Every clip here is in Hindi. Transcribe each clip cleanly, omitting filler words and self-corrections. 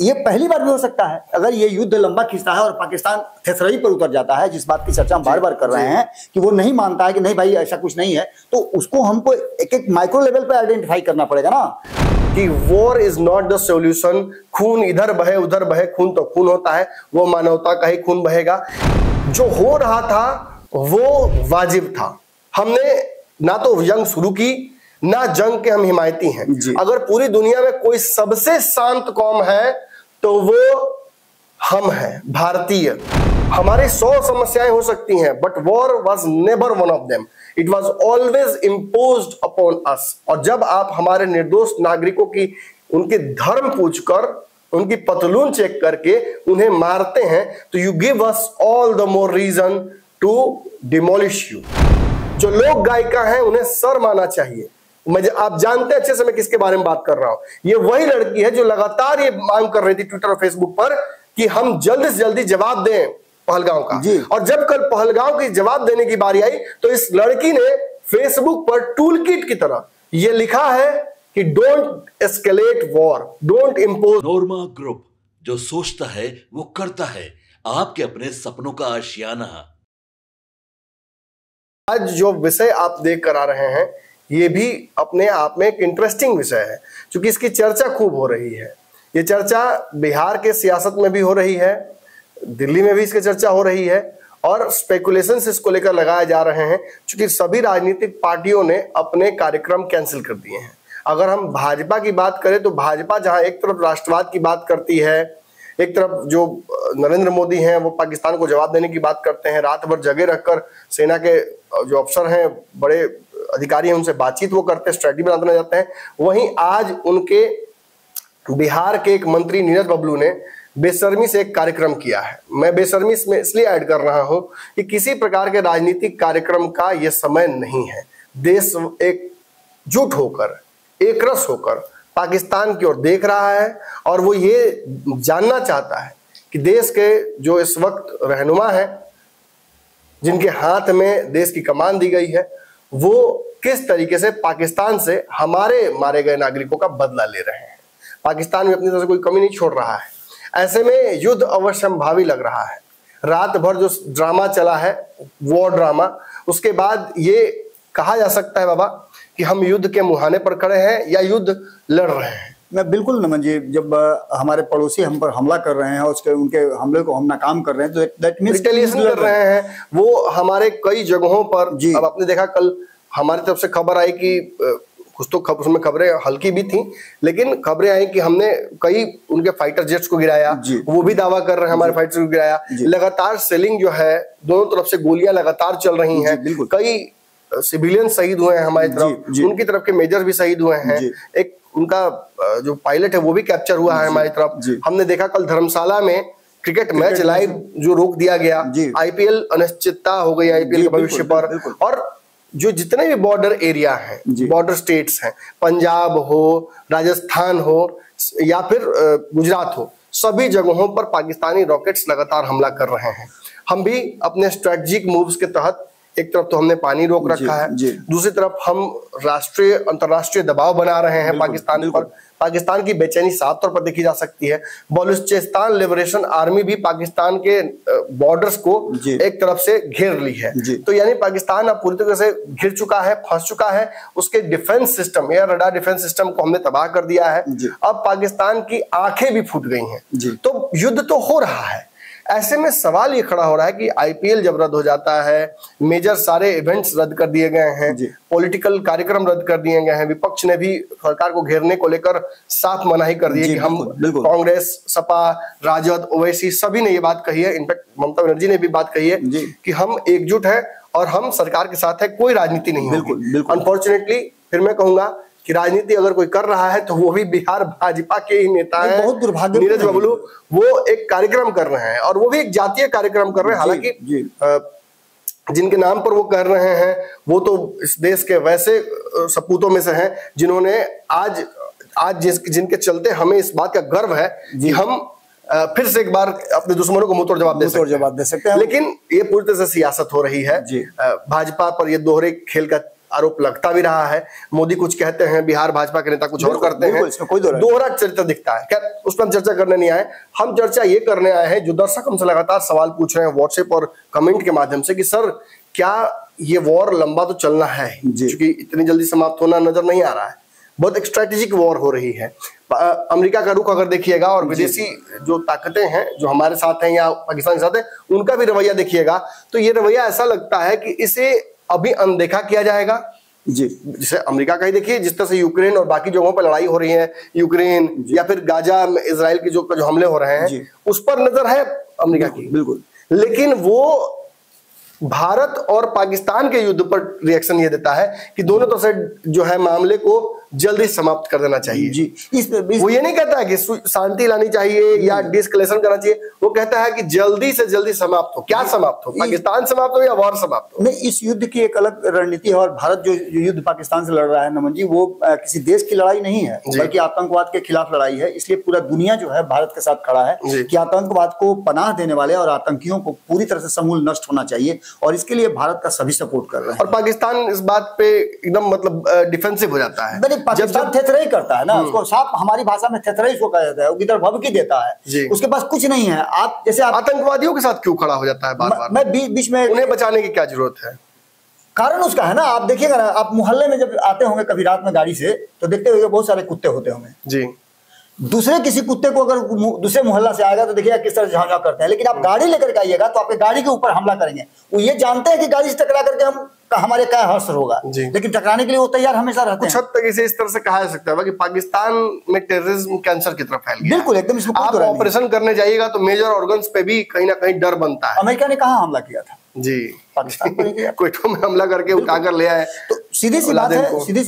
ये पहली बार भी हो सकता है अगर ये युद्ध लंबा खींचता है और पाकिस्तान थेसराई पर उतर जाता है, जिस बात की चर्चा हम बार बार कर रहे हैं कि वो नहीं मानता है कि नहीं भाई ऐसा कुछ नहीं है, तो उसको हमको एक एक माइक्रो लेवल पे आइडेंटिफाई करना पड़ेगा ना कि war is not the solution. खून इधर बहे उधर बहे, खून तो खून होता है, वो मानवता का ही खून बहेगा। जो हो रहा था वो वाजिब था। हमने ना तो जंग शुरू की ना जंग के हम हिमायती हैं। अगर पूरी दुनिया में कोई सबसे शांत कौम है तो वो हम हैं, भारतीय। हमारी 100 समस्याएं हो सकती हैं, but war was never won of them. It was always imposed upon us. और जब आप हमारे निर्दोष नागरिकों की उनके धर्म पूछकर, उनकी पतलून चेक करके उन्हें मारते हैं, तो you give us all the more reason to demolish you. जो लोक गायिका हैं उन्हें शर्म आना चाहिए। आप जानते हैं अच्छे से मैं किसके बारे में बात कर रहा हूं। ये वही लड़की है जो लगातार ये मांग कर रही थी ट्विटर और फेसबुक पर कि हम जल्द से जल्दी जवाब दें पहलगांव का। और जब कल पहलगांव की जवाब देने की बारी आई तो इस लड़की ने फेसबुक पर टूल किट की तरह ये लिखा है कि don't escalate war, don't impose. Norma group, जो सोचता है वो करता है, आपके अपने सपनों का आशियाना। आज जो विषय आप देख कर आ रहे हैं ये भी अपने आप में एक इंटरेस्टिंग विषय है, क्योंकि इसकी चर्चा खूब हो रही है। ये चर्चा बिहार के सियासत में भी हो रही है, दिल्ली में भी इसकी चर्चा हो रही है, और स्पेकुलेशंस इसको लेकर लगाए जा रहे हैं, क्योंकि सभी राजनीतिक पार्टियों ने अपने कार्यक्रम कैंसिल कर दिए हैं। अगर हम भाजपा की बात करें तो भाजपा जहां एक तरफ राष्ट्रवाद की बात करती है, एक तरफ जो नरेंद्र मोदी हैं वो पाकिस्तान को जवाब देने की बात करते हैं, रात भर जगह रखकर सेना के जो अफसर हैं, बड़े अधिकारी हैं, उनसे बातचीत वो करते हैं, स्ट्रेटजी बनाते जाते हैं। वहीं आज उनके बिहार के एक मंत्री नीरज बबलू ने बेशर्मी से एक कार्यक्रम किया है। मैं बेशर्मी इसमें इसलिए ऐड कर रहा हूं कि किसी प्रकार के राजनीतिक कार्यक्रम का यह समय नहीं है। देश एकजुट होकर, एक रस होकर पाकिस्तान की ओर देख रहा है, और वो ये जानना चाहता है कि देश के जो इस वक्त रहनुमा है, जिनके हाथ में देश की कमान दी गई है, वो किस तरीके से पाकिस्तान से हमारे मारे गए नागरिकों का बदला ले रहे हैं। पाकिस्तान में अपनी तरफ से कोई कमी नहीं छोड़ रहा है। ऐसे में युद्ध अवश्यंभावी लग रहा है। रात भर जो ड्रामा चला है, वॉर ड्रामा, उसके बाद ये कहा जा सकता है बाबा कि हम युद्ध के मुहाने पर खड़े हैं या युद्ध लड़ रहे हैं। मैं बिल्कुल नमन जी, जब हमारे पड़ोसी हम पर हमला कर रहे हैं और उसके उनके हमले को हम नाकाम कर रहे हैं, तो दैट मींस रिटेलिएशन कर रहे हैं। वो हमारे कई जगहों पर, अब आपने देखा कल हमारी तरफ से खबर आई कि कुछ तो उसमें खबरें हल्की भी थी, लेकिन खबरें आई कि हमने कई उनके फाइटर जेट्स को गिराया। वो भी दावा कर रहे हैं हमारे फाइटर्स को गिराया। लगातार सेलिंग जो है, दोनों तरफ से गोलियां लगातार चल रही हैं। कई सिविलियन शहीद हुए हैं हमारी तरफ, उनकी तरफ के मेजर भी शहीद हुए हैं। एक उनका जो पायलट है वो भी कैप्चर हुआ है हमारी तरफ। हमने देखा कल धर्मशाला में क्रिकेट मैच लाइव जो रोक दिया गया, आईपीएल अनिश्चितता हो गई आईपीएल के भविष्य पर। और जो जितने भी बॉर्डर एरिया हैं, बॉर्डर स्टेट्स हैं, पंजाब हो, राजस्थान हो या फिर गुजरात हो, सभी जगहों पर पाकिस्तानी रॉकेट्स लगातार हमला कर रहे हैं। हम भी अपने स्ट्रेटेजिक मूव्स के तहत एक तरफ तो हमने पानी रोक रखा है, दूसरी तरफ हम राष्ट्रीय अंतरराष्ट्रीय दबाव बना रहे हैं पाकिस्तान पर। पाकिस्तान की बेचैनी साफ तौर पर देखी जा सकती है। बलूचिस्तान लिबरेशन आर्मी भी पाकिस्तान के बॉर्डर्स को एक तरफ से घेर ली है। तो यानी पाकिस्तान अब पूरी तरह से घिर चुका है, फंस चुका है। उसके defence system, air radar defence system को हमने तबाह कर दिया है। अब पाकिस्तान की आंखें भी फूट गई हैं। तो युद्ध तो हो रहा है। ऐसे में सवाल ये खड़ा हो रहा है कि आईपीएल जब रद्द हो जाता है, मेजर सारे इवेंट्स रद्द कर दिए गए हैं, पॉलिटिकल कार्यक्रम रद्द कर दिए गए हैं, विपक्ष ने भी सरकार को घेरने को लेकर साफ मनाही कर दी है कि हम कांग्रेस, सपा, राजद, ओवैसी सभी ने ये बात कही है। इनफैक्ट ममता बनर्जी ने भी बात कही है कि हम एकजुट हैं और हम सरकार के साथ है, कोई राजनीति नहीं होगी। अनफॉर्चुनेटली फिर मैं कहूंगा कि राजनीति अगर कोई कर रहा है तो वो भी बिहार भाजपा के ही नेता हैं। बहुत दुर्भाग्य, नीरज बबलू वो एक कार्यक्रम कर रहे हैं और वो भी एक जातीय कार्यक्रम कर रहे हैं। हालांकि जिनके नाम पर वो कर रहे हैं वो तो इस देश के वैसे सपूतों में से हैं जिन्होंने आज जिनके चलते हमें इस बात का गर्व है कि हम फिर से एक बार अपने दुश्मनों को मुंहतोड़ जवाब दे सकते हैं। लेकिन ये पूरी तरह से सियासत हो रही है। भाजपा पर ये दोहरे खेल का आरोप लगता भी रहा है। मोदी कुछ कहते हैं, बिहार भाजपा के नेता कुछ और करते हैं, कोई दोहरा चरित्र दिखता है। खैर उस पर हम चर्चा करने नहीं आए, हम चर्चा ये करने आए हैं, जो दर्शक हमसे लगातार सवाल पूछ रहे हैं व्हाट्सएप और कमेंट के माध्यम से कि सर क्या ये वॉर लंबा तो चलना है, क्योंकि इतनी जल्दी समाप्त होना नजर नहीं आ रहा है, बहुत एक स्ट्रेटेजिक वॉर हो रही है। अमेरिका का रुख अगर देखिएगा और विदेशी जो ताकतें हैं जो हमारे साथ हैं या पाकिस्तान के साथ हैं, उनका भी रवैया देखिएगा, तो ये रवैया ऐसा लगता है कि इसे अभी अनदेखा किया जाएगा। जी, जैसे अमेरिका का ही देखिए, जिस तरह से यूक्रेन और बाकी जगहों पर लड़ाई हो रही है, यूक्रेन या फिर गाजा में इजराइल के जो हमले हो रहे हैं, उस पर नजर है अमेरिका की, बिल्कुल। लेकिन वो भारत और पाकिस्तान के युद्ध पर रिएक्शन ये देता है कि दोनों तरफ से जो है मामले को जल्दी समाप्त कर देना चाहिए। जी, वो ये नहीं कहता है कि शांति लानी चाहिए या डिस्कलेशन करना चाहिए, वो कहता है कि जल्दी से जल्दी समाप्त हो। क्या समाप्त हो? पाकिस्तान समाप्त हो या वॉर समाप्त हो? नहीं, इस युद्ध की एक अलग रणनीति है। और भारत जो युद्ध पाकिस्तान से लड़ रहा है नमन जी, वो किसी देश की लड़ाई नहीं है, बल्कि आतंकवाद के खिलाफ लड़ाई है। इसलिए पूरा दुनिया जो है भारत के साथ खड़ा है कि आतंकवाद को पनाह देने वाले और आतंकियों को पूरी तरह से समूल नष्ट होना चाहिए, और इसके लिए भारत का सभी सपोर्ट कर रहे हैं। और पाकिस्तान इस बात पे एकदम मतलब डिफेंसिव हो जाता है। पाकिस्तान थेथराई करता है ना, उसको साफ हमारी भाषा में थेथराई उसको कहा जाता है, इधर भभकी देता है, उसके पास कुछ नहीं है। आप जैसे आतंकवादियों के साथ क्यों खड़ा हो जाता है बार बार? मैं बीच में, उन्हें बचाने की क्या जरूरत है? कारण उसका है ना, आप देखिएगा ना, आप मोहल्ले में जब आते होंगे कभी रात में गाड़ी से, तो देखते होंगे बहुत सारे कुत्ते होते होंगे जी। दूसरे किसी कुत्ते को अगर दूसरे मोहल्ला से आएगा तो देखिएगा किस तरह से झांझा करते हैं, लेकिन आप गाड़ी लेकर के आइएगा तो आपके गाड़ी के ऊपर हमला करेंगे। वो ये जानते हैं कि गाड़ी से टकरा करके हमारे क्या हर्ष होगा, लेकिन टकराने के लिए वो तैयार हमेशा रहते हैं। कुछ हद तक इसे इस तरह से कहा जा सकता है कि पाकिस्तान में टेररिज्म कैंसर की तरफ फैल गया। बिल्कुल, एकदम। आप ऑपरेशन करने जाइएगा तो मेजर ऑर्गन्स पे भी कहीं ना कहीं डर बनता है। अमेरिका ने कहाँ हमला किया था? जी, पाकिस्तान पर किया। क्वेटा में हमला करके उठाकर ले आए। तो सीधी सी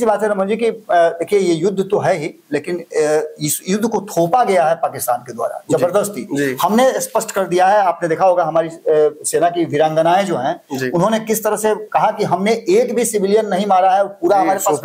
बात है रमन जी की, देखिए ये युद्ध तो है ही, लेकिन इस युद्ध को थोपा गया है पाकिस्तान के द्वारा जबरदस्ती। हमने स्पष्ट कर दिया है, आपने देखा होगा हमारी सेना की वीरांगनाएं जो हैं, उन्होंने किस तरह से कहा कि हमने एक भी सिविलियन नहीं मारा है, पूरा हमारे पास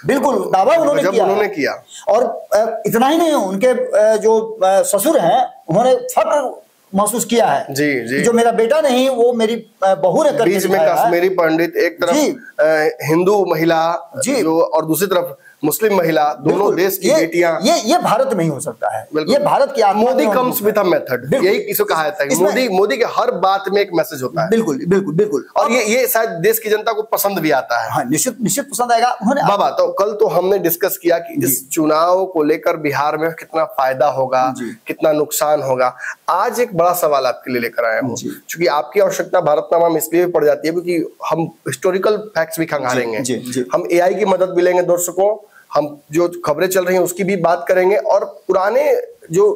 बिल्कुल दावा उन्होंने किया। और इतना ही नहीं, उनके जो ससुर हैं उन्होंने फख्र महसूस किया है जी। जो मेरा बेटा नहीं, वो मेरी बहू ने करके बीच में कश्मीरी पंडित, एक तरफ हिंदू महिला जी, और दूसरी तरफ मुस्लिम महिला, दोनों देश की बेटियां। ये भारत में ही हो सकता है, ये भारत की आत्मा। Modi comes with a method, यही किसको कहा जाता है। मोदी के हर बात में एक मैसेज होता है। बिल्कुल बिल्कुल बिल्कुल। और ये शायद देश की जनता को पसंद भी आता है। हाँ, निश्चित पसंद आएगा। बाबा, तो कल तो हमने डिस्कस किया कि इस चुनाव को लेकर बिहार में कितना फायदा होगा, कितना नुकसान होगा। आज एक बड़ा सवाल आपके लिए लेकर आया हूँ, क्योंकि आपकी आवश्यकता भारतनामा में इसलिए भी पड़ जाती है क्योंकि हम हिस्टोरिकल फैक्ट्स भी खंगालेंगे, हम एआई की मदद भी लेंगे दर्शकों, हम जो खबरें चल रही हैं उसकी भी बात करेंगे, और पुराने जो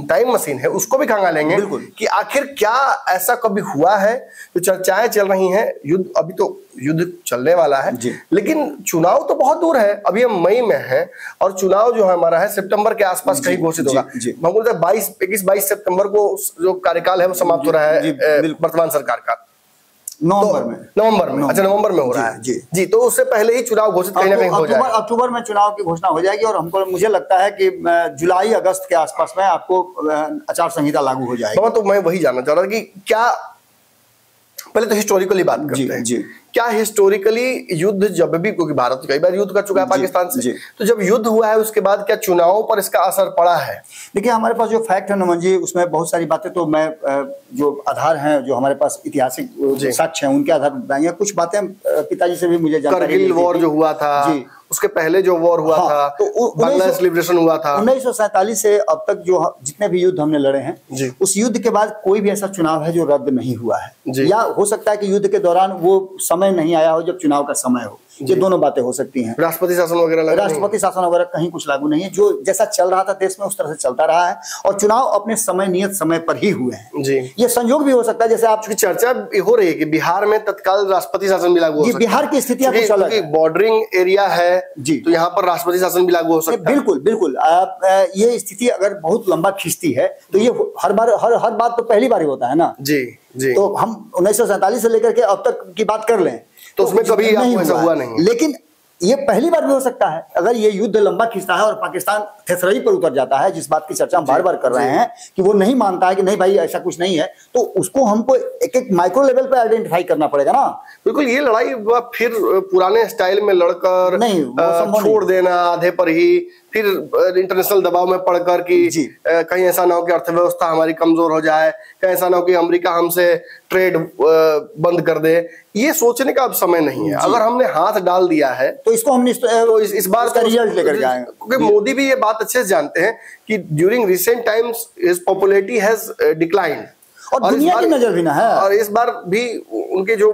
टाइम मशीन है उसको भी खंगालेंगे कि आखिर क्या ऐसा कभी हुआ है। जो चर्चाएं चल रही हैं, युद्ध अभी तो युद्ध चलने वाला है, लेकिन चुनाव तो बहुत दूर है, अभी हम मई में हैं, और चुनाव जो है हमारा है सितंबर के आसपास कहीं घोषित होगा। हम बोलते हैं 21-22 सितंबर को जो कार्यकाल है वो समाप्त हो रहा है वर्तमान सरकार का, नवंबर में। अच्छा, नवंबर में हो रहा है जी। तो उससे पहले ही चुनाव घोषित कहीं ना कहीं हो जाएगा। अक्टूबर में चुनाव की घोषणा हो जाएगी, और मुझे लगता है कि जुलाई अगस्त के आसपास में आपको आचार संहिता लागू हो जाएगी। तो मैं वही जानना चाह रहा था कि क्या, पहले तो हिस्टोरिकली बात करते हैं, क्या हिस्टोरिकली युद्ध जब भी, क्योंकि भारत कई बार युद्ध कर चुका है पाकिस्तान से, तो जब युद्ध हुआ है उसके बाद क्या चुनावों पर इसका असर पड़ा है? देखिए, हमारे पास जो फैक्ट है नमन जी, उसमें बहुत सारी बातें, तो मैं जो आधार हैं, जो हमारे पास ऐतिहासिक साक्ष्य हैं, उनके आधार पर बताएंगे। कुछ बातें पिताजी से भी मुझे जानकारी, करगिल वॉर जो हुआ था, उसके पहले जो वॉर हुआ था, तो बांग्लादेश लिबरेशन हुआ था 1947 से अब तक जो जितने भी युद्ध हमने लड़े हैं, उस युद्ध के बाद कोई भी ऐसा चुनाव है जो रद्द नहीं हुआ है, या हो सकता है कि युद्ध के दौरान वो समय नहीं आया हो जब चुनाव का समय हो। ये दोनों बातें हो सकती हैं। राष्ट्रपति शासन वगैरह कहीं कुछ लागू नहीं है। जो जैसा चल रहा था देश में उस तरह से चलता रहा है, और चुनाव अपने नियत समय पर ही हुए हैं जी। ये संयोग भी हो सकता है, जैसे आपकी चर्चा हो रही है कि बिहार में तत्काल राष्ट्रपति शासन भी लागू हो सकता है। बिहार की स्थिति कुछ अलग है, बॉर्डरिंग एरिया है जी, तो यहाँ पर राष्ट्रपति शासन भी लागू हो सकता है। बिल्कुल बिल्कुल। ये स्थिति अगर बहुत लंबा खींचती है तो ये हर बात तो पहली बार ही होता है ना जी। तो हम 1947 से लेकर के अब तक की बात कर लें तो उसमें कभी ऐसा हुआ नहीं, लेकिन ये पहली बार भी हो सकता है। अगर ये युद्ध लंबा खींचता है और पाकिस्तान थेसरई पर उतर जाता है, जिस बात की चर्चा हम बार बार कर रहे हैं कि वो नहीं मानता है कि नहीं भाई ऐसा कुछ नहीं है, तो उसको हमको एक एक माइक्रो लेवल पे आइडेंटिफाई करना पड़ेगा ना। बिल्कुल, ये लड़ाई फिर पुराने स्टाइल में लड़कर नहीं, छोड़ देना आधे पर ही, फिर इंटरनेशनल दबाव में पड़कर कि कहीं ऐसा ना हो कि अर्थव्यवस्था हमारी कमजोर हो जाए, कहीं ऐसा ना हो कि अमेरिका हमसे ट्रेड बंद कर दे, ये सोचने का अब समय नहीं है। अगर हमने हाथ डाल दिया है तो इसको हम तो इस बार का रिजल्ट लेकर जाएंगे, क्योंकि मोदी भी ये बात अच्छे से जानते हैं कि during recent times his popularity has declined, और दुनिया की नजर भी ना है, और इस बार भी उनके जो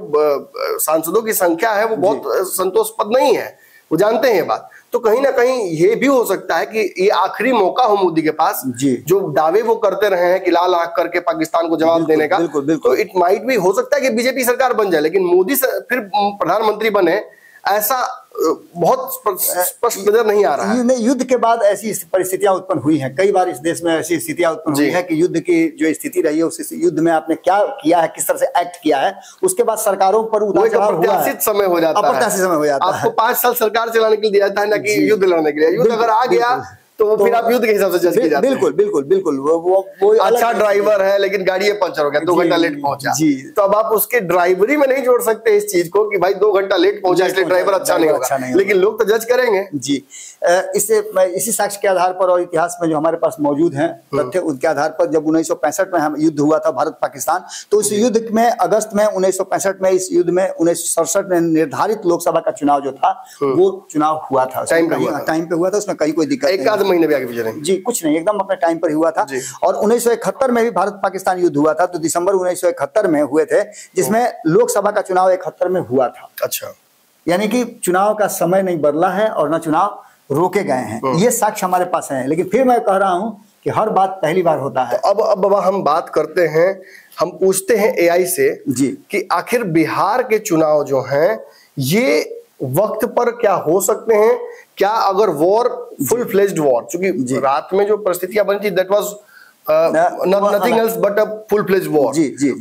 सांसदों की संख्या है वो बहुत संतोषप्रद नहीं है, वो जानते हैं ये बात। तो कहीं ना कहीं ये भी हो सकता है कि ये आखिरी मौका हो मोदी के पास, जो दावे वो करते रहे हैं कि लाल आंख करके पाकिस्तान को जवाब देने का, तो इट माइट भी हो सकता है कि बीजेपी सरकार बन जाए, लेकिन मोदी फिर प्रधानमंत्री बने, ऐसा बहुत स्पष्ट नजर नहीं आ रहा है। युद्ध के बाद ऐसी परिस्थितियां उत्पन्न हुई हैं, कई बार इस देश में ऐसी स्थितियां उत्पन्न हुई है कि युद्ध की जो स्थिति रही है, उस युद्ध में आपने क्या किया है, किस तरह से एक्ट किया है, उसके बाद सरकारों पर उतार चढ़ाव हुआ है, समय हो जाता है, अप्रत्याशित समय हो जाता है। आपको 5 साल सरकार चलाने के लिए दिया जाता है ना कि युद्ध लड़ने के लिए। युद्ध अगर आ गया तो फिर आप युद्ध के हिसाब से जज किए जाते हैं। बिल्कुल बिल्कुल बिल्कुल, वो अच्छा ड्राइवर है लेकिन गाड़ी पंचर हो गया, 2 घंटा लेट पहुंचा, तो अब आप उसके ड्राइवरी में नहीं जोड़ सकते इस चीज को कि भाई 2 घंटा लेट पहुंचा इसलिए ड्राइवर अच्छा नहीं होगा, लेकिन लोग तो जज करेंगे। जी, इसी साक्ष्य के आधार पर और इतिहास में जो हमारे पास मौजूद हैं तथ्य, उनके आधार पर जब 1965 में हम युद्ध हुआ था भारत पाकिस्तान, तो इस युद्ध में अगस्त में 1965 में, इस युद्ध में 1967 में निर्धारित लोकसभा का चुनाव जो था वो चुनाव हुआ था, टाइम पे हुआ था, उसमें कहीं कोई दिक्कत नहीं, 1 आध महीने भी आगे पीछे नहीं, जी कुछ नहीं, एकदम अपने टाइम पर ही हुआ था। और 1971 में भी भारत पाकिस्तान युद्ध हुआ था, तो दिसंबर 1971 में हुए थे, जिसमें लोकसभा का चुनाव 71 में हुआ था। अच्छा, यानी कि चुनाव का समय नहीं बदला है और न चुनाव रोके गए हैं, ये साक्ष्य हमारे पास है। लेकिन फिर मैं कह रहा हूं कि हर बात पहली बार होता है। तो अब हम बात करते हैं, हम पूछते हैं एआई से जी कि आखिर बिहार के चुनाव जो हैं ये वक्त पर क्या हो सकते हैं? क्या अगर वॉर, फुल फ्लेज्ड वॉर, क्योंकि रात में जो परिस्थितियां बनी थी that was nothing else but a full fledged war,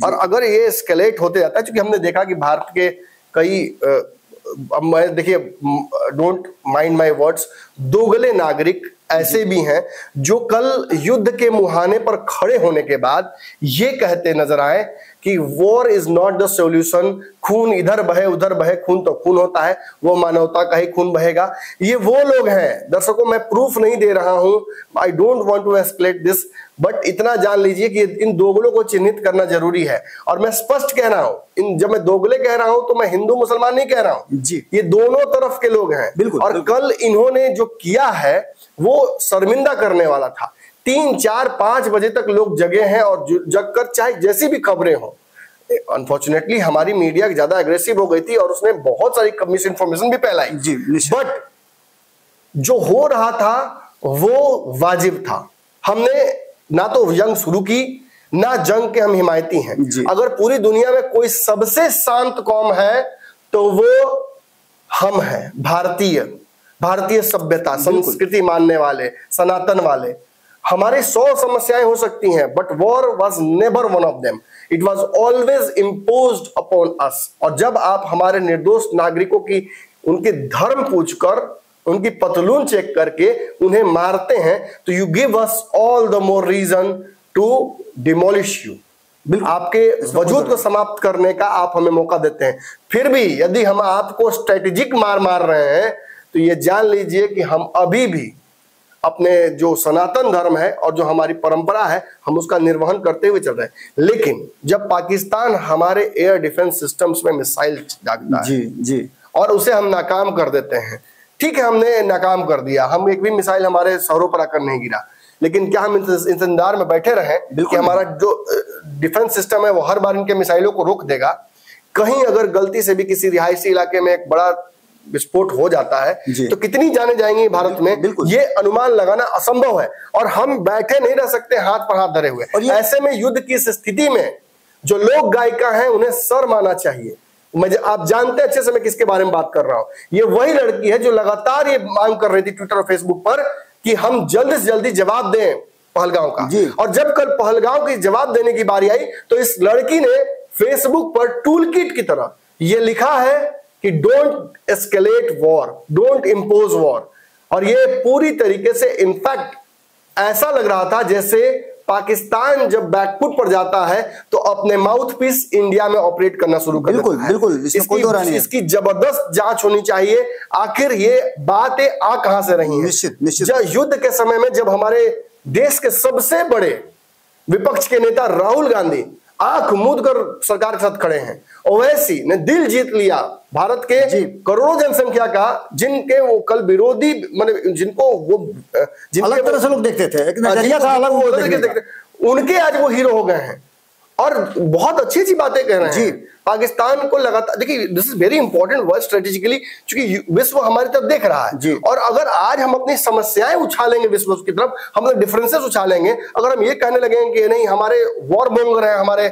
और अगर ये एस्केलेट होते जाता है, क्योंकि हमने देखा कि भारत के कई मैं देखिए, डोंट माइंड माय वर्ड्स, दोगले नागरिक ऐसे भी हैं जो कल युद्ध के मुहाने पर खड़े होने के बाद ये कहते नजर आए कि war is not the solution, खून इधर बहे उधर बहे, खून तो खून होता है, वो मानवता का ही खून बहेगा। ये वो लोग हैं, दर्शकों मैं प्रूफ नहीं दे रहा हूं, I don't want to escalate this, but इतना जान लीजिए कि इन दोगलों को चिन्हित करना जरूरी है। और मैं स्पष्ट कह रहा हूं, जब मैं दोगले कह रहा हूं तो मैं हिंदू मुसलमान नहीं कह रहा हूं जी, ये दोनों तरफ के लोग हैं। और कल इन्होंने जो किया है वो शर्मिंदा करने वाला था। 3, 4, 5 बजे तक लोग जगे हैं और जगकर चाहे जैसी भी खबरें हो, अनफॉर्चुनेटली हमारी मीडिया ज्यादा एग्रेसिव हो गई थी और उसने बहुत सारी मिस इन्फॉर्मेशन भी फैलाई, बट जो हो रहा था वो वाजिब था। हमने ना तो जंग शुरू की, ना जंग के हम हिमायती हैं। अगर पूरी दुनिया में कोई सबसे शांत कौम है तो वो हम हैं, भारतीय सभ्यता, संस्कृति मानने वाले, सनातन वाले। हमारी 100 समस्याएं हो सकती हैं, but war was never won of them, it was always imposed upon us. और जब आप हमारे निर्दोष नागरिकों की उनके धर्म पूछकर, उनकी पतलून चेक करके उन्हें मारते हैं, तो you give us all the more reason to demolish you. आपके वजूद को समाप्त करने का आप हमें मौका देते हैं। फिर भी यदि हम आपको स्ट्रेटेजिक मार रहे हैं तो ये जान लीजिए कि हम अभी भी अपने जो सनातन धर्म है और जो हमारी परंपरा है, हम उसका निर्वहन करते हुए चल रहे हैं। लेकिन जब पाकिस्तान हमारे एयर डिफेंस सिस्टम्स में मिसाइल दागता है जी, और उसे हम नाकाम कर देते हैं, ठीक है हमने नाकाम कर दिया, हम एक भी मिसाइल हमारे शहरों पर आकर नहीं गिरा, लेकिन क्या हम इंतजार में बैठे रहे कि हमारा जो डिफेंस सिस्टम है वो हर बार इनके मिसाइलों को रोक देगा? कहीं अगर गलती से भी किसी रिहायशी इलाके में एक बड़ा विस्फोट हो जाता है तो कितनी जाने जाएंगी भारत में, ये अनुमान लगाना असंभव है। और हम बैठे नहीं रह सकते हाथ पर हाथ धरे हुए। ऐसे में युद्ध की इस स्थिति में जो लोक गायिका हैं उन्हें सर मानना चाहिए। आप जानते हैं अच्छे से मैं किसके बारे में बात कर रहा हूं। ये वही लड़की है जो लगातार ये मांग कर रही थी ट्विटर और फेसबुक पर कि हम जल्द से जल्दी जवाब दें पहलगांव का। और जब कल पहलगांव की जवाब देने की बारी आई तो इस लड़की ने फेसबुक पर टूल किट की तरह ये लिखा है कि don't escalate war, don't impose war. और ये पूरी तरीके से इनफैक्ट ऐसा लग रहा था जैसे पाकिस्तान जब बैकफुट पर जाता है तो अपने माउथ पीस इंडिया में ऑपरेट करना शुरू कर देता है। बिल्कुल, इसमें कोई दो राय नहीं है। इसकी जबरदस्त जांच होनी चाहिए, आखिर ये बातें आ कहां से रही हैं। निश्चित। जब युद्ध के समय में जब हमारे देश के सबसे बड़े विपक्ष के नेता राहुल गांधी आंख मूंद कर सरकार के साथ खड़े हैं, ओवैसी ने दिल जीत लिया भारत के करोड़ों जनसंख्या का, जिनके वो कल विरोधी माने जिनको वो अलग तरह से लोग देखते थे, एक नजरिया था अलग, वो देखते उनके आज वो हीरो हो गए हैं और बहुत अच्छी अच्छी बातें कह रहे हैं। पाकिस्तान को लगातार देखिए, this is very important word strategically, क्योंकि विश्व हमारी तरफ देख रहा है और अगर आज हम अपनी समस्याएं उछालेंगे विश्व की तरफ, हम डिफरेंसेस उछालेंगे, अगर हम ये कहने लगेंगे कि नहीं हमारे वॉर मोंगर हैं हमारे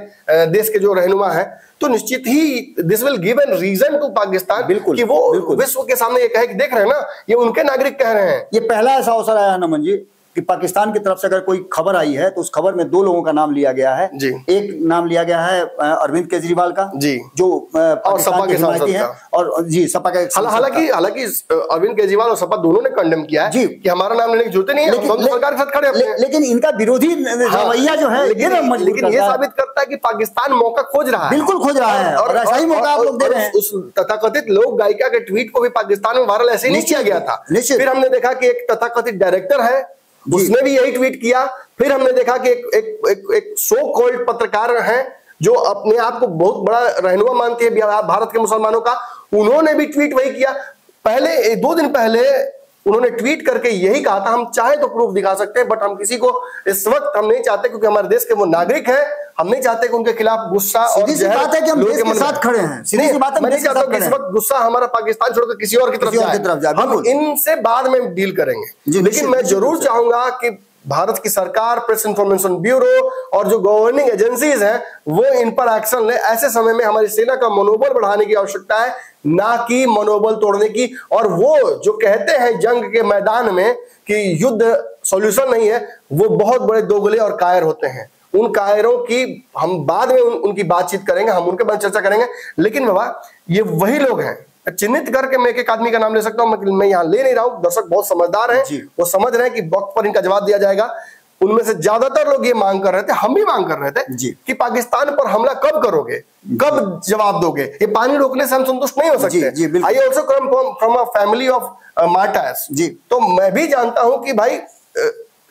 देश के जो रहनुमा है, तो निश्चित ही this will give an reason to Pakistan कि वो विश्व के सामने ये कहे कि देख रहे हैं ना, ये उनके नागरिक कह रहे हैं। ये पहला ऐसा अवसर आया नमन जी कि पाकिस्तान की तरफ से अगर कोई खबर आई है तो उस खबर में 2 लोगों का नाम लिया गया है। एक नाम लिया गया है अरविंद केजरीवाल का, जो और सपा के हिमायती हैं, और सपा के, हालांकि अरविंद केजरीवाल और सपा दोनों ने कंडेम किया है कि हमारा नाम लेने की जरूरत नहीं है, हम सरकार के साथ खड़े हैं। लेकिन इनका विरोधी रवैया जो है लेकिन ये साबित करता है कि पाकिस्तान मौका खोज रहा है, बिल्कुल खोज रहा है, और ऐसा ही मौका आप लोग दे रहे हैं। उस तथाकथित लोक गायिका के ट्वीट को भी पाकिस्तान में वायरल ऐसे नहीं किया गया था। फिर हमने देखा कि एक तथाकथित डायरेक्टर है, उसने भी यही ट्वीट किया। फिर हमने देखा कि एक सो कॉल्ड पत्रकार हैं जो अपने आप को बहुत बड़ा रहनुमा मानती है भारत के मुसलमानों का, उन्होंने भी ट्वीट वही किया। पहले 2 दिन पहले उन्होंने ट्वीट करके यही कहा था, हम चाहे तो प्रूफ दिखा सकते हैं बट हम किसी को इस वक्त हम नहीं चाहते, क्योंकि हमारे देश के वो नागरिक हैं, हम नहीं चाहते कि उनके खिलाफ गुस्सा और बात है कि हम देश के साथ खड़े हैं। सीधी सी बात है, मैं नहीं चाहता कि इस वक्त गुस्सा हमारा पाकिस्तान छोड़कर किसी और की तरफ जाए। हम इनसे बाद में डील करेंगे, लेकिन मैं जरूर चाहूंगा कि भारत की सरकार, प्रेस इंफॉर्मेशन ब्यूरो और जो गवर्निंग एजेंसीज हैं वो इन पर एक्शन ले। ऐसे समय में हमारी सेना का मनोबल बढ़ाने की आवश्यकता है, ना कि मनोबल तोड़ने की। और वो जो कहते हैं जंग के मैदान में कि युद्ध सॉल्यूशन नहीं है, वो बहुत बड़े दोगले और कायर होते हैं। उन कायरों की हम बाद में उनकी बातचीत करेंगे, हम उनके बारे में चर्चा करेंगे। लेकिन बाबा ये वही लोग हैं, चिन्हित करके मैं एक आदमी का नाम ले सकता हूं, मैं यहां ले नहीं रहा हूं, दर्शक बहुत समझदार हैं, वो समझ रहे हैं कि वक्त पर इनका जवाब दिया जाएगा। उनमें से ज्यादातर लोग ये मांग कर रहे थे, हम भी मांग कर रहे थे कि पाकिस्तान पर हमला कब करोगे, कब जवाब दोगे। ये पानी रोकने से हम संतुष्ट नहीं हो सकते। I also come from a family of martyrs, तो मैं भी जानता हूं कि भाई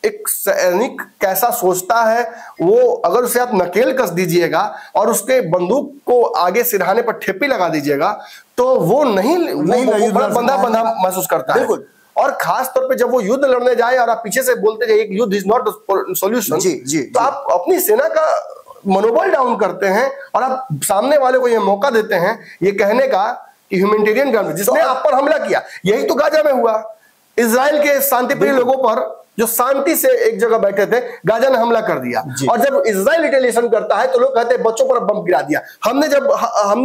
एक सैनिक कैसा सोचता है। वो अगर उसे आप नकेल कस दीजिएगा और उसके बंदूक को आगे सिरहाने पर ठेपी लगा दीजिएगा तो वो नहीं बंधा महसूस करता है। और खास तौर पे जब वो युद्ध लड़ने जाए और आप पीछे से बोलते जाइए कि युद्ध इज नॉट सॉल्यूशन, तो आप अपनी सेना का मनोबल डाउन करते हैं और आप सामने वाले को ये मौका देते हैं ये कहने का कि ह्यूमैनिटेरियन ग्राउंड जिसने आप पर हमला किया। यही तो गाजा में हुआ, इजराइल के शांतिप्रिय लोगों पर जो शांति से एक जगह बैठे थे, गाजा ने हमला कर दिया। और जब इजराइल रिटेलिएशन करता है तो लोग कहते हैं बच्चों पर बम गिरा दिया। हमने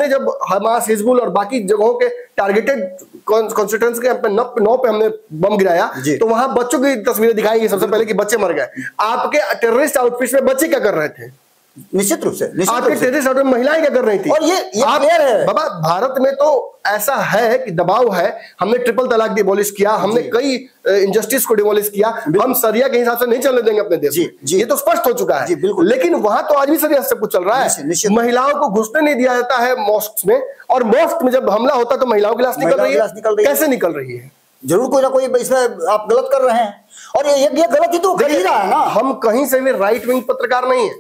जब हमास, हिजबुल और बाकी जगहों के टारगेटेड कॉन्स्टिट्यूएंसी के 9 पे हमने बम गिराया तो वहां बच्चों की तस्वीरें दिखाई सबसे पहले कि बच्चे मर गए। आपके टेररिस्ट आउटफिट में बच्चे क्या कर रहे थे? निश्चित रूप से आपके टेररिस्ट आउटफिट में महिलाएं क्या कर रही थी? और ये क्लियर है बाबा, भारत में तो ऐसा है कि दबाव है। हमने ट्रिपल तलाक डिमोलिश किया, हमने कई इनजस्टिस को डिमोलिश किया, हम शरिया के हिसाब से नहीं चलने देंगे अपने देश में, ये तो स्पष्ट हो चुका है। लेकिन वहां तो आज भी शरिया से कुछ चल रहा है। महिलाओं को घुसने नहीं दिया जाता है मॉस्क में, और मॉस्क में जब हमला होता है तो महिलाओं की लाश निकल रही है। कैसे निकल रही है? जरूर कोई ना कोई इसमें आप गलत कर रहे हैं, और ये गलत ही तो कर ही रहा है ना। हम कहीं से भी राइट विंग पत्रकार नहीं है,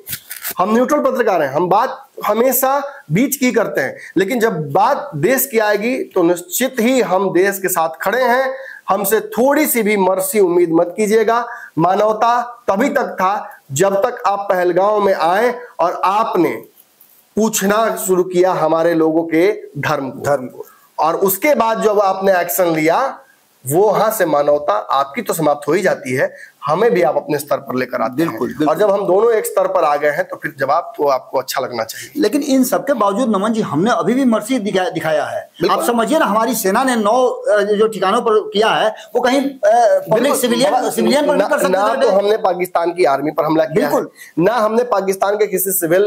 हम न्यूट्रल पत्रकार हैं। हम बात हमेशा बीच की करते हैं, लेकिन जब बात देश की आएगी तो निश्चित ही हम देश के साथ खड़े हैं। हमसे थोड़ी सी भी मर्सी उम्मीद मत कीजिएगा। मानवता तभी तक था जब तक आप पहलगांव में आए और आपने पूछना शुरू किया हमारे लोगों के धर्म को, और उसके बाद जब आपने एक्शन लिया वो वहां से मानवता आपकी तो समाप्त हो ही जाती है। हमें भी आप अपने स्तर पर लेकर आते हैं। और जब हम दोनों एक स्तर पर आ गए हैं तो फिर जवाब तो आपको अच्छा लगना चाहिए। लेकिन इन सबके बावजूद नमन जी, हमने अभी भी मर्सी दिखाया है। आप समझिए ना, हमारी सेना ने 9 जो ठिकानों पर किया है वो कहीं पब्लिक सिविलियन पर नहीं कर सकते। ना तो हमने पाकिस्तान की आर्मी पर हमला किया है, ना हमने पाकिस्तान के किसी सिविल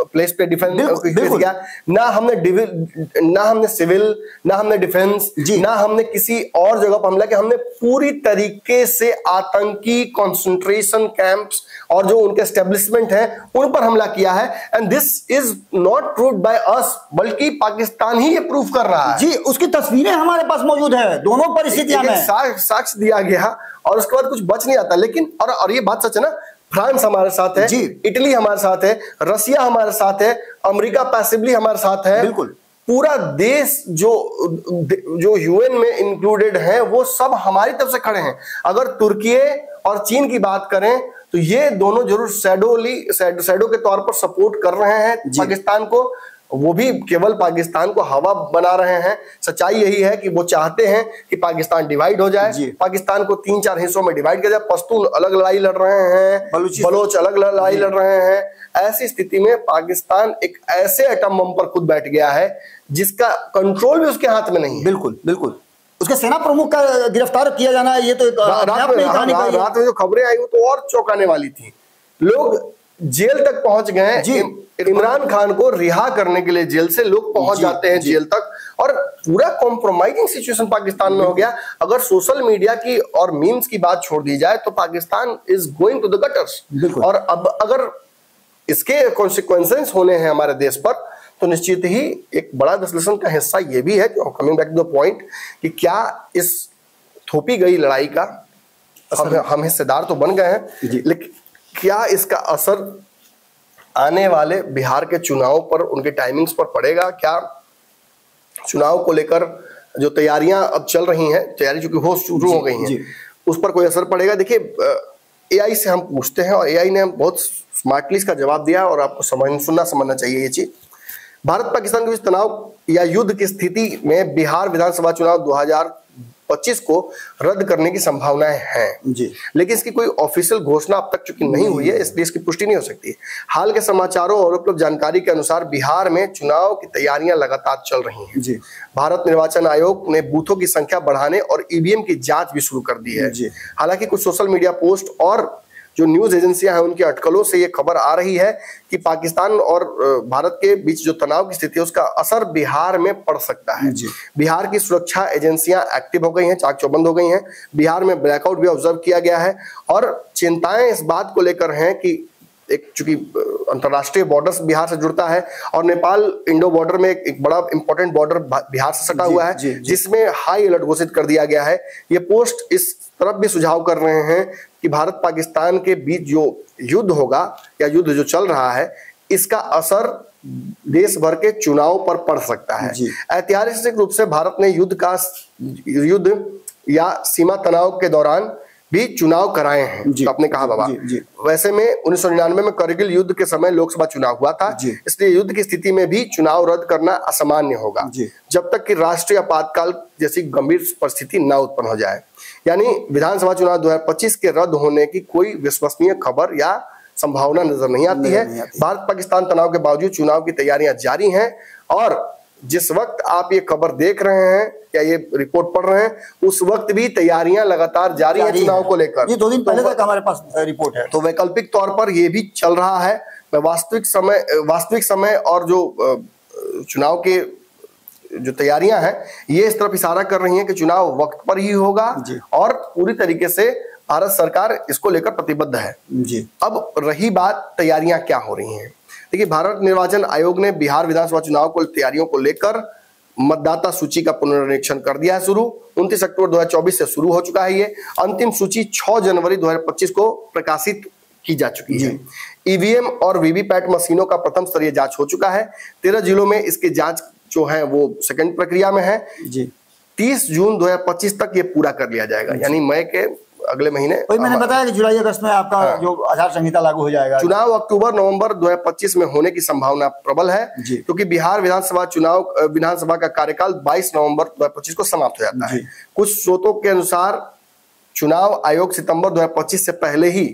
प्लेस पे डिफेंस किया, ना हमने सिविल, ना हमने डिफेंस, ना हमने किसी और जगह पर हमला किया। हमने पूरी तरीके से आतंकी कंसंट्रेशन कैंप्स और जो उनके एस्टेब्लिशमेंट हैं उन पर हमला किया है। And this is not proved by us, बल्कि पाकिस्तान ही ये प्रूफ कर रहा है। जी, उसकी तस्वीरें हमारे पास मौजूद है दोनों परिस्थितियों में, साक्ष्य दिया गया और उसके बाद कुछ बच नहीं आता। लेकिन और ये बात सच है ना, फ्रांस हमारे साथ है, इटली हमारे साथ है, रसिया हमारे साथ है, अमेरिका पैसिवली हमारे साथ है। बिल्कुल, पूरा देश जो यूएन में इंक्लूडेड है वो सब हमारी तरफ से खड़े हैं। अगर तुर्की और चीन की बात करें तो ये दोनों जरूर शैडो के तौर पर सपोर्ट कर रहे हैं पाकिस्तान को, वो भी केवल पाकिस्तान को हवा बना रहे हैं। सच्चाई यही है कि वो चाहते हैं कि पाकिस्तान डिवाइड हो जाए, पाकिस्तान को 3-4 हिस्सों में डिवाइड किया जाए। पश्तून अलग लड़ाई लड़ रहे हैं, बलोच अलग लड़ाई लड़ रहे हैं। ऐसी स्थिति में पाकिस्तान एक ऐसे एटम बम पर खुद बैठ गया है जिसका कंट्रोल भी उसके हाथ में नहीं है। बिल्कुल बिल्कुल। उसके सेना प्रमुख का गिरफ्तार किया जाना, ये तो रात में जो खबरें आई वो तो और चौंकाने वाली थी। लोग जेल तक पहुंच गए। इमरान खान को रिहा करने के लिए जेल से लोग पहुंच जाते हैं जेल तक, और पूरा कॉम्प्रोमाइजिंग सिचुएशन पाकिस्तान में हो गया। अगर सोशल मीडिया की और मीम्स की बात छोड़ दी जाए तो Pakistan is going to the gutters. और अब अगर इसके कॉन्सिक्वेंसेस होने हैं हमारे देश पर तो निश्चित ही एक बड़ा विश्लेषण का हिस्सा ये भी है, coming back to the point, कि क्या इस थोपी गई लड़ाई का हम हिस्सेदार तो बन गए हैं, लेकिन क्या इसका असर आने वाले बिहार के चुनाव पर, उनके टाइमिंग्स पर पड़ेगा? क्या चुनाव को लेकर जो तैयारियां अब चल रही हैं, तैयारी चूंकि हो शुरू हो गई हैं, उस पर कोई असर पड़ेगा? देखिए, एआई से हम पूछते हैं और एआई ने हम बहुत स्मार्टली इसका जवाब दिया और आपको समझना चाहिए ये चीज। भारत पाकिस्तान के बीच तनाव या युद्ध की स्थिति में बिहार विधानसभा चुनाव 2025 को रद्द करने की संभावनाएं हैं जी, लेकिन इसकी कोई ऑफिशियल घोषणा अब तक चूंकि नहीं हुई है, इसलिए इसकी पुष्टि नहीं हो सकती। हाल के समाचारों और उपलब्ध जानकारी के अनुसार बिहार में चुनाव की तैयारियां लगातार चल रही हैं जी। भारत निर्वाचन आयोग ने बूथों की संख्या बढ़ाने और ईवीएम की जांच भी शुरू कर दी है। हालांकि कुछ सोशल मीडिया पोस्ट और जो न्यूज एजेंसियां हैं उनकी अटकलों से ये खबर आ रही है कि पाकिस्तान और भारत के बीच जो तनाव की स्थिति है उसका असर बिहार में पड़ सकता है। बिहार की सुरक्षा एजेंसियां एक्टिव हो गई हैं, चाक चौबंद हो गई हैं। बिहार में ब्लैकआउट भी ऑब्जर्व किया गया है और चिंताएं इस बात को लेकर हैं कि एक चूंकि अंतरराष्ट्रीय बॉर्डर बिहार से जुड़ता है और नेपाल इंडो बॉर्डर में एक बड़ा इंपॉर्टेंट बॉर्डर बिहार से सटा हुआ है, जिसमें हाई अलर्ट घोषित कर दिया गया है। ये पोस्ट इस तरफ भी सुझाव कर रहे हैं कि भारत पाकिस्तान के बीच जो युद्ध होगा या युद्ध जो चल रहा है इसका असर देश भर के चुनाव पर पड़ सकता है। ऐतिहासिक रूप से भारत ने युद्ध या सीमा तनाव के दौरान भी चुनाव कराए हैं, तो आपने कहा बाबा। वैसे में 1999 में करगिल युद्ध के समय लोकसभा चुनाव हुआ था, इसलिए युद्ध की स्थिति में भी चुनाव रद्द करना असामान्य होगा जब तक कि राष्ट्रीय आपातकाल जैसी गंभीर परिस्थिति न उत्पन्न हो जाए। यानी विधानसभा चुनाव 2025 के रद्द होने की कोई विश्वसनीय खबर या संभावना नजर नहीं आती है। भारत पाकिस्तान तनाव के बावजूद चुनाव की तैयारियां जारी हैं और जिस वक्त आप ये खबर देख रहे हैं या ये रिपोर्ट पढ़ रहे हैं उस वक्त भी तैयारियां लगातार जारी हैं चुनाव को लेकर। ये 2 दिन पहले तक हमारे पास रिपोर्ट है, तो वैकल्पिक तौर पर ये भी चल रहा है। वास्तविक समय और जो चुनाव के जो तैयारियां हैं ये इस तरफ इशारा कर रही हैं कि चुनाव वक्त पर ही होगा और पूरी तरीके से भारत सरकार इसको लेकर प्रतिबद्ध है जी। अब रही बात तैयारियां क्या हो रही हैं, देखिए भारत निर्वाचन आयोग ने बिहार विधानसभा चुनाव को तैयारियों को लेकर मतदाता सूची का पुनरीक्षण कर दिया है शुरू। 29 अक्टूबर 2024 से शुरू हो चुका है ये। अंतिम सूची 6 जनवरी 2025 को प्रकाशित की जा चुकी है। ईवीएम और वीवीपैट मशीनों का प्रथम स्तरीय जांच हो चुका है। 13 जिलों में इसकी जांच जो है वो सेकंड प्रक्रिया में है जी। 30 जून 2025 तक ये पूरा कर लिया जाएगा, यानी मई के अगले महीने। वही मैंने बताया कि जुलाई अगस्त में आपका जो आचार संहिता लागू हो जाएगा। चुनाव अक्टूबर नवंबर 2025 में होने की संभावना प्रबल है क्योंकि बिहार विधानसभा का कार्यकाल 22 नवंबर 2025 को समाप्त हो जाता है। कुछ स्रोतों के अनुसार चुनाव आयोग सितंबर 2025 से पहले ही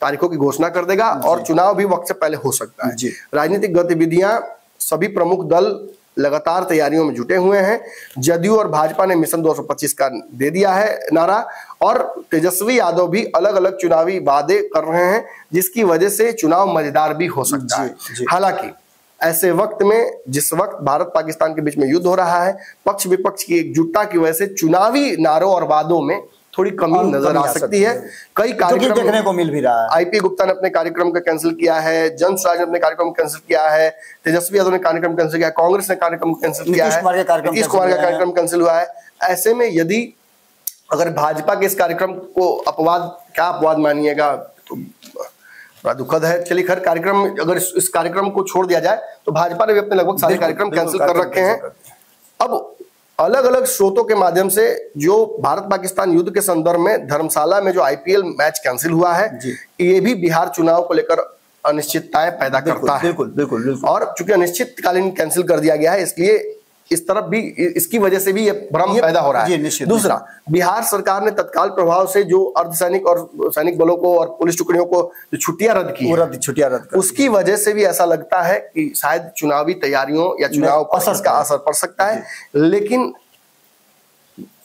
तारीखों की घोषणा कर देगा और चुनाव भी वक्त से पहले हो सकता है। राजनीतिक गतिविधियां, सभी प्रमुख दल लगातार तैयारियों में जुटे हुए हैं। जदयू और भाजपा ने मिशन 225 का दे दिया है नारा, और तेजस्वी यादव भी अलग अलग चुनावी वादे कर रहे हैं, जिसकी वजह से चुनाव मजेदार भी हो सकता है। हालांकि ऐसे वक्त में, जिस वक्त भारत पाकिस्तान के बीच में युद्ध हो रहा है, पक्ष विपक्ष की एकजुटता की वजह से चुनावी नारों और वादों में थोड़ी कमी नजर आ सकती है। कई कार्यक्रम देखने को मिल भी रहा है। आईपी गुप्ता ने अपने कार्यक्रम का कैंसिल किया है, जनसराज ने अपने कार्यक्रम कैंसिल किया है, तेजस्वी यादव ने कार्यक्रम कैंसिल किया है, कांग्रेस ने कार्यक्रम कैंसिल किया है, नीतीश कुमार का कार्यक्रम कैंसिल हुआ है। ऐसे में यदि अगर भाजपा के इस कार्यक्रम को अपवाद, क्या अपवाद मानिएगा, तो बड़ा दुखद है। चलिए खैर, कार्यक्रम अगर इस कार्यक्रम को छोड़ दिया जाए तो भाजपा ने भी अपने लगभग सारे कार्यक्रम कैंसिल कर रखे हैं। अब अलग अलग स्रोतों के माध्यम से जो भारत पाकिस्तान युद्ध के संदर्भ में धर्मशाला में जो आईपीएल मैच कैंसिल हुआ है, ये भी बिहार चुनाव को लेकर अनिश्चितताएं पैदा करता है। बिल्कुल। और चूंकि अनिश्चितकालीन कैंसिल कर दिया गया है, इसलिए इस तरफ भी, इसकी वजह से भी ये भ्रम पैदा हो रहा है। दूसरा, बिहार सरकार ने तत्काल प्रभाव से जो अर्धसैनिक और सैनिक बलों को और पुलिस टुकड़ियों को जो छुट्टियां रद्द की, उसकी वजह से भी ऐसा लगता है कि शायद चुनावी तैयारियों या चुनाव पर इसका असर पड़ सकता है। लेकिन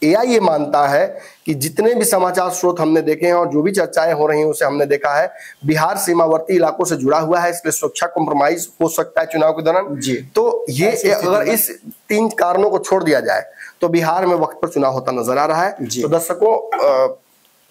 एआई ये मानता है कि जितने भी समाचार स्रोत हमने देखे हैं और जो भी चर्चाएं हो रही हैं उसे हमने देखा है, बिहार सीमावर्ती इलाकों से जुड़ा हुआ है, इसलिए सुरक्षा कॉम्प्रोमाइज हो सकता है चुनाव के दौरान। तो ये अगर इस 3 कारणों को छोड़ दिया जाए तो बिहार में वक्त पर चुनाव होता नजर आ रहा है। तो दर्शकों,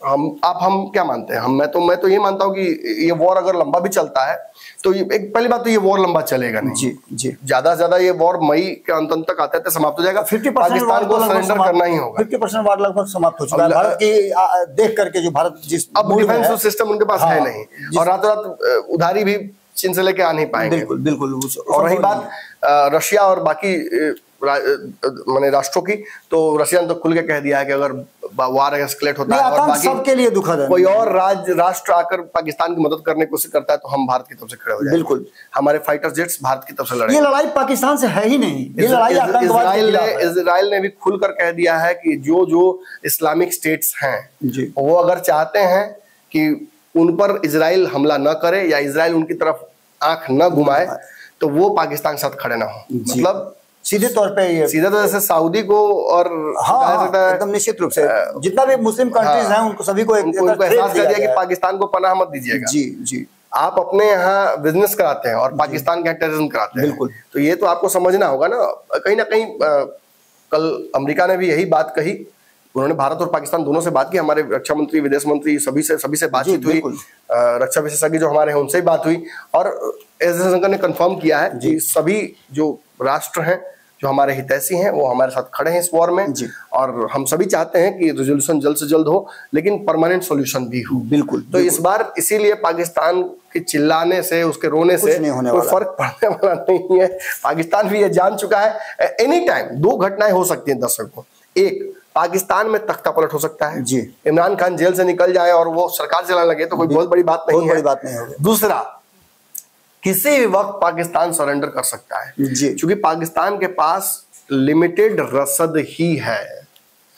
हम क्या मानते हैं? मैं तो ये मानता हूँ कि ये वॉर अगर लंबा भी चलता है तो एक पहली बात तो ये वॉर लंबा चलेगा नहीं। जी। ज्यादा से ज्यादा ये वॉर मई के अंत तक आते समाप्त हो जाएगा। 50% पाकिस्तान को सरेंडर करना ही होगा। 50% वार लगभग समाप्त हो चुका है। भारत की देख करके जो भारत जिस अब डिफेंस सिस्टम उनके पास है नहीं, और रातों रात उधारी भी चीन से लेके आ नहीं पाएंगे। बिल्कुल। और रही बात रशिया और बाकी माने राष्ट्रों की, तो रशिया ने तो खुल के कह दिया है कि अगर वार एस्केलेट होता है और बाकी सबके लिए दुखद है, कोई और राष्ट्र आकर पाकिस्तान की मदद करने की कोशिश करता है तो हम भारत की तरफ से खड़े हो जाएंगे। बिल्कुल, हमारे फाइटर जेट्स भारत की तरफ से लड़ेंगे। ये लड़ाई पाकिस्तान से है ही नहीं, ये लड़ाई इजराइल ने भी खुलकर कह दिया है कि जो इस्लामिक स्टेट्स हैं वो अगर चाहते हैं कि उन पर इजराइल हमला न करे या इजराइल उनकी तरफ आंख न घुमाए तो वो पाकिस्तान के साथ खड़े ना हो। मतलब सीधे तौर पे ये सीधा तो जैसे सऊदी को और एकदम निश्चित रूप से जितना भी मुस्लिम कंट्रीज हैं उनको सभी को एहसास कर दिया कि पाकिस्तान को पनाह मत दीजिएगा। जी। आप अपने यहाँ बिजनेस कराते हैं और पाकिस्तान के यहाँ टेररिज्म कराते हैं। बिल्कुल। तो ये तो आपको समझना होगा ना कहीं कल अमेरिका ने भी यही बात कही। उन्होंने भारत और पाकिस्तान दोनों से बात की, हमारे रक्षा मंत्री, विदेश मंत्री सभी से बातचीत हुई, रक्षा विशेषज्ञ जो हमारे हैं उनसे भी बात हुई, और एस जयशंकर ने कंफर्म किया है कि सभी जो राष्ट्र हैं जो हमारे हितैषी हैं वो हमारे साथ खड़े हैं इस वॉर में, और हम सभी चाहते हैं कि रेजोल्यूशन जल्द से जल्द हो, लेकिन परमानेंट सॉल्यूशन भी हो। बिल्कुल। तो इस बार इसीलिए पाकिस्तान के चिल्लाने से, उसके रोने से कोई फर्क पड़ने वाला नहीं है। पाकिस्तान भी ये जान चुका है एनी टाइम 2 घटनाएं हो सकती हैं दर्शकों। एक, पाकिस्तान में तख्ता पलट हो सकता है, इमरान खान जेल से निकल जाए और वो सरकार चलाने लगे तो कोई बहुत बड़ी बात नहीं है। दूसरा, किसी भी वक्त पाकिस्तान सरेंडर कर सकता है, क्योंकि पाकिस्तान के पास लिमिटेड रसद ही है,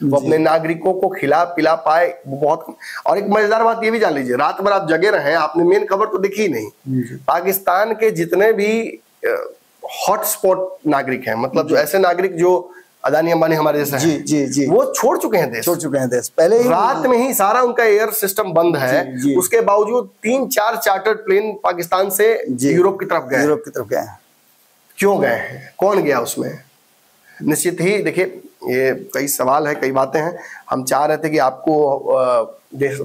वो अपने नागरिकों को खिला पिला पाए वो बहुत। और एक मजेदार बात ये भी जान लीजिए, रात भर आप जगे रहे, आपने मेन खबर तो देखी ही नहीं। पाकिस्तान के जितने भी हॉटस्पॉट नागरिक हैं, मतलब जो ऐसे नागरिक जो अदानी अंबानी हमारे जैसे हैं, वो छोड़ चुके हैं देश। पहले रात में ही सारा उनका एयर सिस्टम बंद है। उसके बावजूद 3-4 चार्टर्ड प्लेन पाकिस्तान से यूरोप की तरफ गए। क्यों गए हैं? कौन गया उसमें? निश्चित ही देखिए, ये कई सवाल है, कई बातें हैं। हम चाह रहे थे कि आपको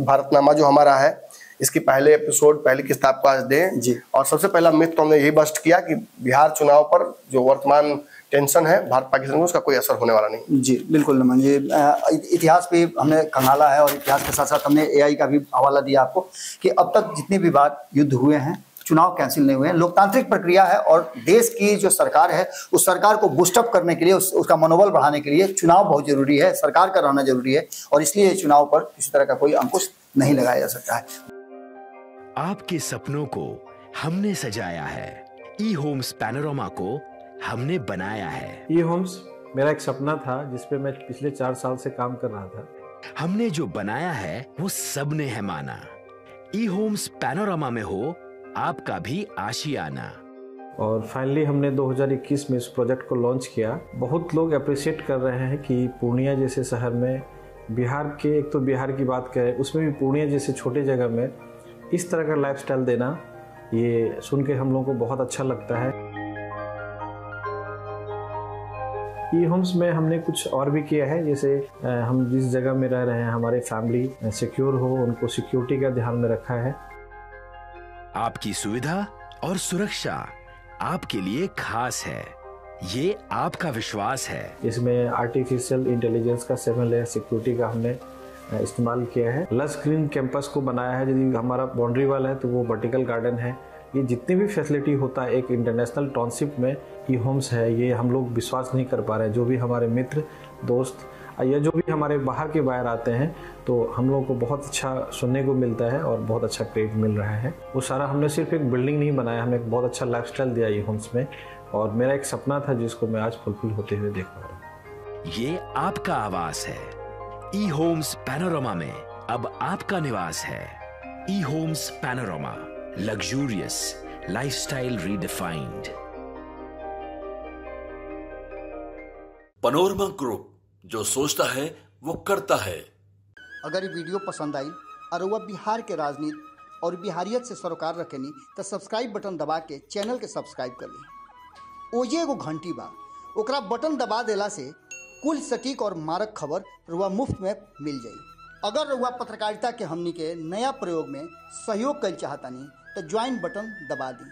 भारतनामा जो हमारा है इसकी पहले एपिसोड, पहली किस्त आपको आज दें, और सबसे पहला मिथ तो हमने यही बस्ट किया कि बिहार चुनाव पर जो वर्तमान टेंशन है भारत पाकिस्तान में उसका कोई असर होने वाला नहीं। जी बिल्कुल नमन जी, इतिहास भी हमने खंगाला है और इतिहास के साथ साथ हमने एआई का भी हवाला दिया आपको कि अब तक जितने भी बार युद्ध हुए हैं, चुनाव कैंसिल नहीं हुए हैं। लोकतांत्रिक प्रक्रिया है और देश की जो सरकार है उस सरकार को बूस्टअप करने के लिए, उसका मनोबल बढ़ाने के लिए चुनाव बहुत जरूरी है, सरकार का रहना जरूरी है, और इसलिए चुनाव पर किसी तरह का कोई अंकुश नहीं लगाया जा सकता है। आपके सपनों को हमने सजाया है, ई होम्स पैनोरमा को हमने बनाया है। ई होम्स मेरा एक सपना था जिसपे मैं पिछले 4 साल से काम कर रहा था। हमने जो बनाया है वो सबने है माना। ई होम्स पैनोरामा में हो आपका भी आशियाना। और फाइनली हमने 2021 में इस प्रोजेक्ट को लॉन्च किया। बहुत लोग अप्रिशिएट कर रहे हैं कि पूर्णिया जैसे शहर में, बिहार के, एक तो बिहार की बात करें उसमें भी पूर्णिया जैसे छोटे जगह में इस तरह का लाइफस्टाइल देना, ये सुन के हम लोगों को बहुत अच्छा लगता है। ई होम्स में हमने कुछ और भी किया है, जैसे हम जिस जगह में रह रहे हैं हमारे फैमिली सिक्योर हो, उनको सिक्योरिटी का ध्यान में रखा है। आपकी सुविधा और सुरक्षा आपके लिए खास है, ये आपका विश्वास है। इसमें आर्टिफिशियल इंटेलिजेंस का 7 लेयर सिक्योरिटी का हमने इस्तेमाल किया है। लस ग्रीन कैंपस को बनाया है। यदि हमारा बाउंड्री वाल है तो वो वर्टिकल गार्डन है। ये जितनी भी फैसिलिटी होता है एक इंटरनेशनल टाउनशिप में ई होम्स है, ये हम लोग विश्वास नहीं कर पा रहे हैं। जो भी हमारे मित्र दोस्त या जो भी हमारे बाहर के बाहर आते हैं तो हम लोगों को बहुत अच्छा सुनने को मिलता है और बहुत अच्छा क्रेडिट मिल रहा है। वो सारा हमने सिर्फ एक बिल्डिंग नहीं बनाया, हमने एक बहुत अच्छा लाइफस्टाइल दिया ई होम्स में, और मेरा एक सपना था जिसको मैं आज फुलफिल होते हुए देख पा रहा हूँ। ये आपका आवास है। ई होम्स पैनोरामा में अब आपका निवास है। E Homes Panorama, luxurious lifestyle redefined. Panorama group, जो सोचता है वो करता है। अगर ये वीडियो पसंद आई और वह बिहार के राजनीति और बिहारियत से सरोकार रखेनी तो सब्सक्राइब बटन दबा के चैनल के सब्सक्राइब कर ली। ओजे एगो घंटी बा, ओकरा बटन दबा देला से कुल सटीक और मारक खबर रुआ मुफ्त में मिल जाई। अगर रुआ पत्रकारिता के हमनी के नया प्रयोग में सहयोग कर चाहतानी तो ज्वाइन बटन दबा दी।